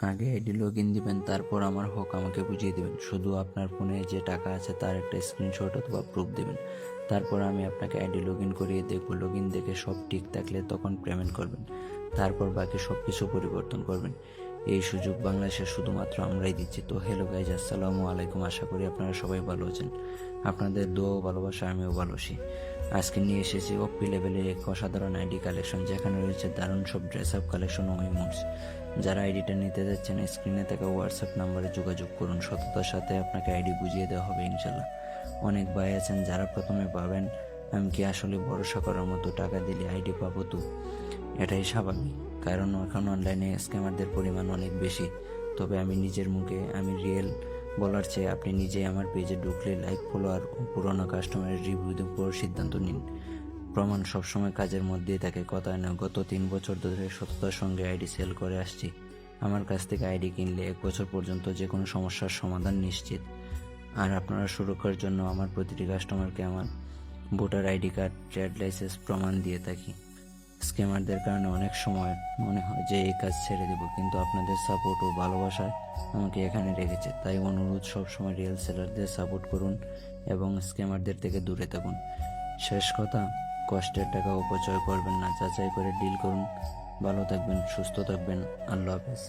আগে ID log in দিবেন, তারপর আমার হক আমাকে বুঝিয়ে দেবেন। শুধু আপনার ফোনে যে টাকা আছে তার একটা স্ক্রিনশট অথবা প্রুফ দেবেন। তারপর আমি আপনাকে আইডি লগ ইন করিয়ে দেখব। লগ ইন দেখে সব ঠিক থাকলে তখন পেমেন্ট করবেন। তারপর বাকি সব কিছু পরিবর্তন করবেন। এই সুযোগ বাংলাদেশে শুধুমাত্র আমরাই দিচ্ছি। তো হ্যালো গাইজ, আসসালামু আলাইকুম। আশা করি আপনারা সবাই ভালো আছেন। আপনাদের দোয়া ও ভালোবাসা আমিও ভালোবাসি। আজকে নিয়ে এসেছি ওপি লেভেলের এক অসাধারণ আইডি কালেকশন, যেখানে রয়েছে দারুণ সব ড্রেস আপ কালেকশন ও ইমোটস। যারা আইডিটা নিতে যাচ্ছেন স্ক্রিনে থাকা হোয়াটসঅ্যাপ নাম্বারে যোগাযোগ করুন। সততার সাথে আপনাকে আইডি বুঝিয়ে দেওয়া হবে ইনশাল্লাহ। অনেক ভাই আছেন যারা প্রথমে পাবেন আমি কি আসলে ভরসা করার মতো, টাকা দিলে আইডি পাবো তো? এটাই স্বাভাবিক, কারণ এখন অনলাইনে স্ক্যামারদের পরিমাণ অনেক বেশি। তবে আমি নিজের মুখে আমি রিয়েল বলার চেয়ে আপনি নিজেই আমার পেজে ঢুকলে লাইক, ফলোয়ার ও পুরোনো কাস্টমারের রিভিউর উপর সিদ্ধান্ত নিন। প্রমাণ সবসময় কাজের মধ্যেই থাকে, কথায় নয়। গত 3 বছর ধরে সততার সঙ্গে আইডি সেল করে আসছি। আমার কাছ থেকে আইডি কিনলে 1 বছর পর্যন্ত যে কোনো সমস্যার সমাধান নিশ্চিত। আর আপনারা সুরক্ষার জন্য আমার প্রতিটি কাস্টমারকে আমার voter ID card, trade licence প্রমাণ দিয়ে থাকি। স্ক্যামারদের কারণে অনেক সময় মনে হয় যে এই কাজ ছেড়ে দেব, কিন্তু আপনাদের সাপোর্ট ও ভালোবাসায় আমাকে এখানে রেখেছে। তাই অনুরোধ, সবসময় রিয়েল সেলারদের সাপোর্ট করুন এবং স্ক্যামারদের থেকে দূরে থাকুন। শেষ কথা, কষ্টের টাকা অপচয় করবেন না, যাচাই করে ডিল করুন। ভালো থাকবেন, সুস্থ থাকবেন। আল্লাহ হাফেজ।